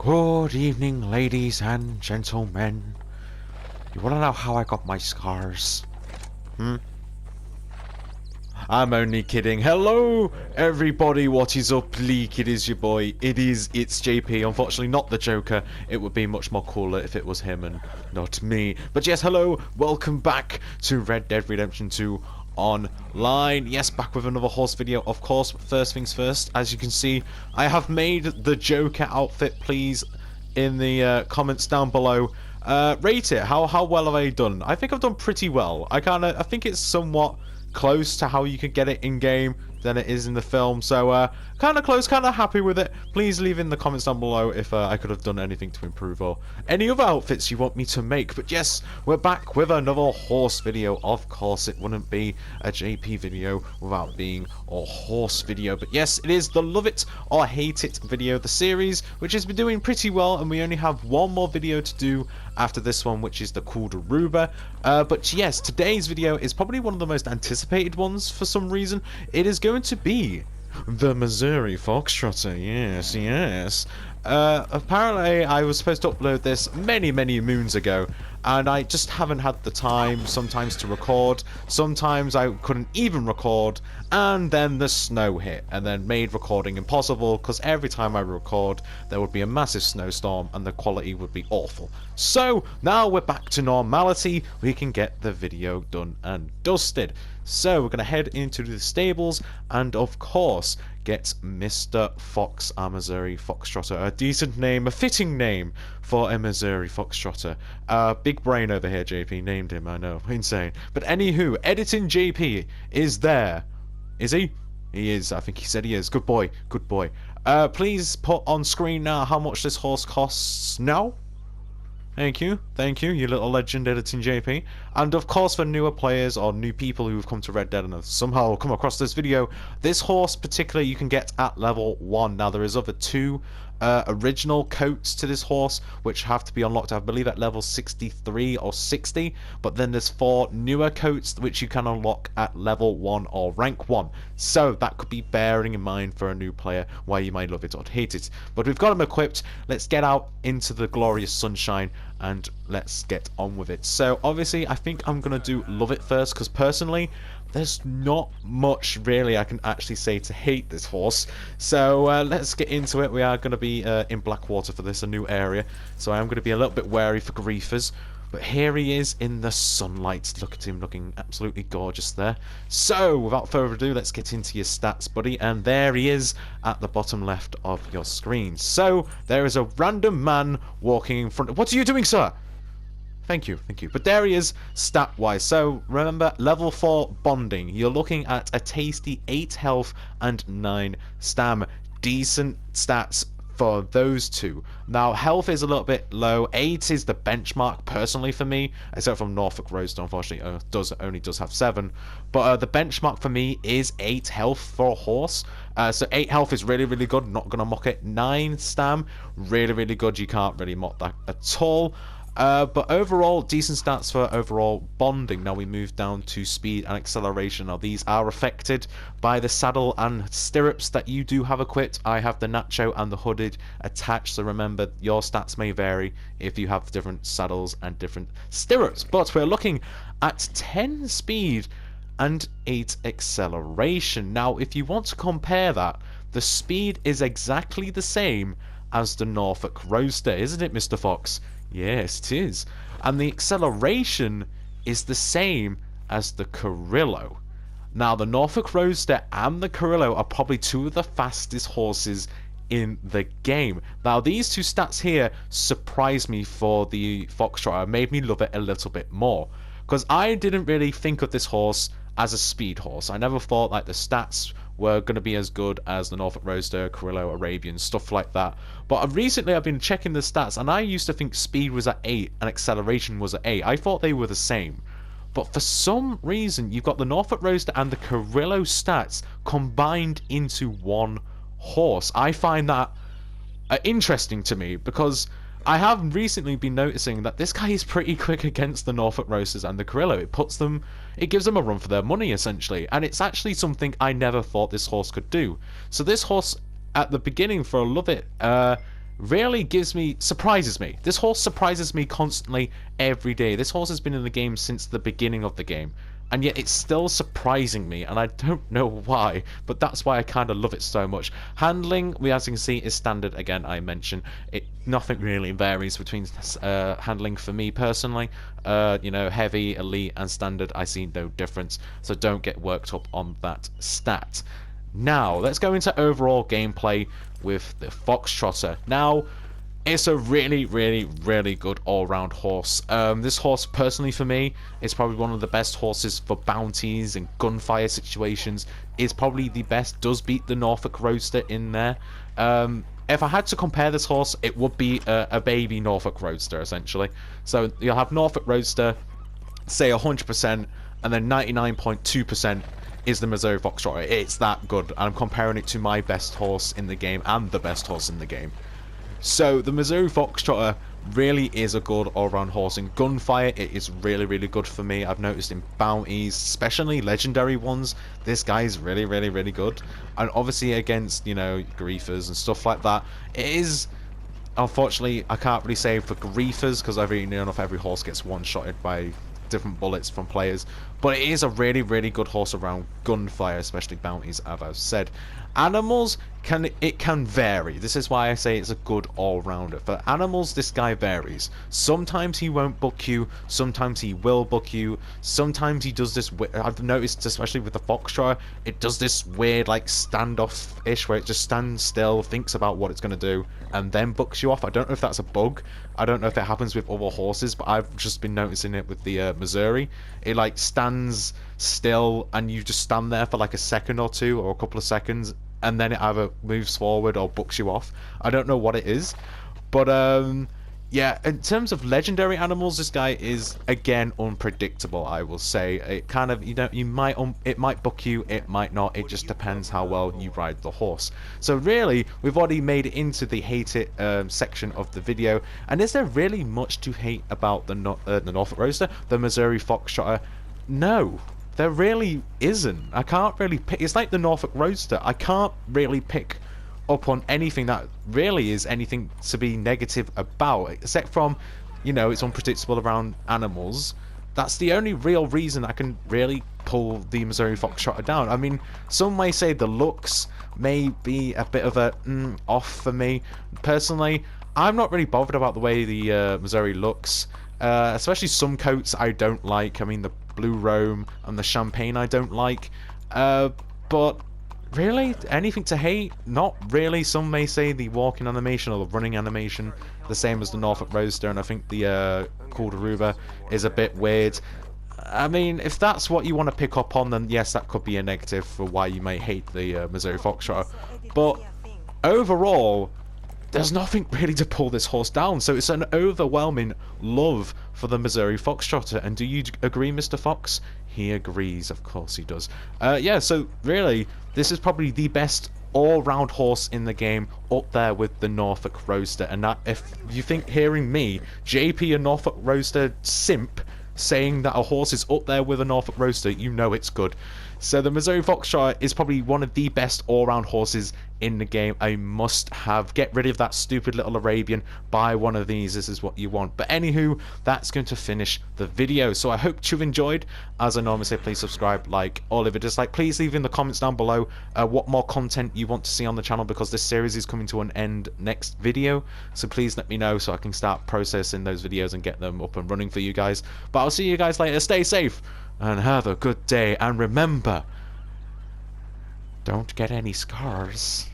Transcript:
Good evening, ladies and gentlemen. You wanna know how I got my scars? I'm only kidding. Hello, everybody. What is up, Leak? It is your boy. It's JP. Unfortunately, not the Joker. It would be much more cooler if it was him and not me. But yes, hello. Welcome back to Red Dead Redemption 2 Online. Yes, back with another horse video, of course. First things first, as you can see, I have made the Joker outfit. Please, in the comments down below, rate it. How well have I done? I think I've done pretty well. I think it's somewhat close to how you could get it in game than it is in the film, so kind of close, kind of happy with it. Please leave in the comments down below if I could have done anything to improve or any other outfits you want me to make. But yes, we're back with another horse video. Of course, it wouldn't be a JP video without being a horse video. But yes, it is the Love It or Hate It video, the series, which has been doing pretty well, and we only have one more video to do after this one, which is the Calderuba. But yes, today's video is probably one of the most anticipated ones for some reason. It is going to be the Missouri Foxtrotter. Yes. Apparently, I was supposed to upload this many moons ago, and I just haven't had the time sometimes to record. Sometimes I couldn't even record, and then the snow hit and then made recording impossible, because every time I record there would be a massive snowstorm and the quality would be awful. So now we're back to normality. We can get the video done and dusted. So we're going to head into the stables and of course get Mr. Fox, our Missouri Foxtrotter. A decent name, a fitting name for a Missouri Foxtrotter. Big brain over here, JP named him, I know, insane. But anywho, editing JP is there. Is he? He is, I think he said he is. Good boy, good boy. Please put on screen now how much this horse costs now. Thank you, you little legend editing JP. And of course, for newer players or new people who have come to Red Dead and have somehow come across this video, this horse particularly you can get at level 1. Now there is other 2 original coats to this horse which have to be unlocked, I believe, at level 63 or 60, but then there's 4 newer coats which you can unlock at level 1 or rank 1. So that could be bearing in mind for a new player why you might love it or hate it. But we've got him equipped. Let's get out into the glorious sunshine and let's get on with it. So obviously I think I'm gonna do Love It first, because personally there's not much really I can actually say to hate this horse. So let's get into it. We are going to be in Blackwater for this, a new area, so I am going to be a little bit wary for griefers. But here he is in the sunlight. Look at him looking absolutely gorgeous there. So without further ado, let's get into your stats, buddy. And there he is at the bottom left of your screen. So there is a random man walking in front of... What are you doing, sir? Thank you. But there he is, stat-wise. So, remember, level 4 bonding. You're looking at a tasty 8 health and 9 stam. Decent stats for those 2. Now, health is a little bit low. 8 is the benchmark, personally, for me. Except from Norfolk Roadster, unfortunately, only does have 7. But the benchmark for me is 8 health for a horse. So 8 health is really good. Not going to mock it. 9 stam, really good. You can't really mock that at all. But overall, decent stats for overall bonding. Now we move down to speed and acceleration. Now these are affected by the saddle and stirrups that you do have equipped. I have the Nacho and the hooded attached, so remember your stats may vary if you have different saddles and different stirrups. But we're looking at 10 speed and 8 acceleration. Now if you want to compare that, the speed is exactly the same as the Norfolk Roadster, isn't it, Mr. Fox? Yes, it is. And the acceleration is the same as the Carrillo. Now, the Norfolk Roadster and the Carrillo are probably 2 of the fastest horses in the game. Now, these 2 stats here surprised me for the Foxtrotter, made me love it a little bit more. Because I didn't really think of this horse as a speed horse. I never thought like the stats were going to be as good as the Norfolk Roadster, Carrillo, Arabian, stuff like that. But recently I've been checking the stats, and I used to think speed was at 8 and acceleration was at 8. I thought they were the same. But for some reason, you've got the Norfolk Roadster and the Carrillo stats combined into one horse. I find that interesting to me, because I have recently been noticing that this guy is pretty quick against the Norfolk Roasters and the Carrillo. It gives them a run for their money, essentially. And it's actually something I never thought this horse could do. So this horse, at the beginning for a Love It, really surprises me. This horse surprises me constantly every day. This horse has been in the game since the beginning of the game, and yet it's still surprising me, and I don't know why, but that's why I kind of love it so much. Handling, as you can see, is standard. Again, I mentioned it. Nothing really varies between handling for me personally. You know, heavy, elite, and standard, I see no difference, so don't get worked up on that stat. Now, let's go into overall gameplay with the Fox Trotter. Now, it's a really, really, really good all-round horse. This horse, personally for me, is probably one of the best horses for bounties and gunfire situations. Is probably the best, does beat the Norfolk Roadster in there. If I had to compare this horse, it would be a baby Norfolk Roadster, essentially. So you'll have Norfolk Roadster, say 100%, and then 99.2% is the Missouri Fox Trotter. It's that good. I'm comparing it to my best horse in the game and the best horse in the game. So the Missouri Fox Trotter really is a good all-round horse. In gunfire, it is really, really good for me. I've noticed in bounties, especially legendary ones, this guy is really, really, really good. And obviously against, you know, griefers and stuff like that, it is... Unfortunately, I can't really say for griefers, because I've really known if every horse gets one-shotted by different bullets from players, but it is a really, really good horse around gunfire, especially bounties, as I've said. Animals, it can vary. This is why I say it's a good all-rounder. For animals, this guy varies. Sometimes he won't book you, sometimes he will book you, sometimes he does this, I've noticed, especially with the Fox Trotter, it does this weird, like, standoff-ish, where it just stands still, thinks about what it's going to do, and then books you off. I don't know if that's a bug. I don't know if it happens with other horses, but I've just been noticing it with the Missouri. It, like, stands still, and you just stand there for, like, a second or two, or a couple of seconds, and then it either moves forward or books you off. I don't know what it is, but yeah, in terms of legendary animals, this guy is again unpredictable. I will say it kind of, you know, it might book you, it might not. It just depends how well you ride the horse. So really, we've already made it into the hate it section of the video. And is there really much to hate about the Norfolk Roadster, the Missouri Fox Trotter? No. There really isn't. I can't really pick. It's like the Norfolk Roadster. I can't really pick up on anything that really is anything to be negative about, except from, you know, it's unpredictable around animals. That's the only real reason I can really pull the Missouri Fox Trotter down. I mean, some may say the looks may be a bit of a off for me. Personally, I'm not really bothered about the way the Missouri looks. Especially some coats I don't like. I mean, the blue Rome and the champagne I don't like. But really, anything to hate? Not really. Some may say the walking animation or the running animation, the same as the Norfolk Roadster, and I think the Calderuva is a bit weird. I mean, if that's what you want to pick up on, then yes, that could be a negative for why you may hate the Missouri Fox Trotter. But overall, there's nothing really to pull this horse down, so it's an overwhelming love for the Missouri Fox Trotter. And do you agree, Mr. Fox? He agrees, of course he does. Yeah, so really, this is probably the best all-round horse in the game, up there with the Norfolk Roadster. And that, if you think hearing me, JP, a Norfolk Roadster simp, saying that a horse is up there with a Norfolk Roadster, you know it's good. So the Missouri Fox Trotter is probably one of the best all-round horses in the game. A must-have. Get rid of that stupid little Arabian. Buy one of these. This is what you want. But anywho, that's going to finish the video. So I hope you've enjoyed. As I normally say, please subscribe, like, or leave a dislike. Please leave in the comments down below what more content you want to see on the channel, because this series is coming to an end next video. So please let me know so I can start processing those videos and get them up and running for you guys. But I'll see you guys later. Stay safe and have a good day. And remember, don't get any scars.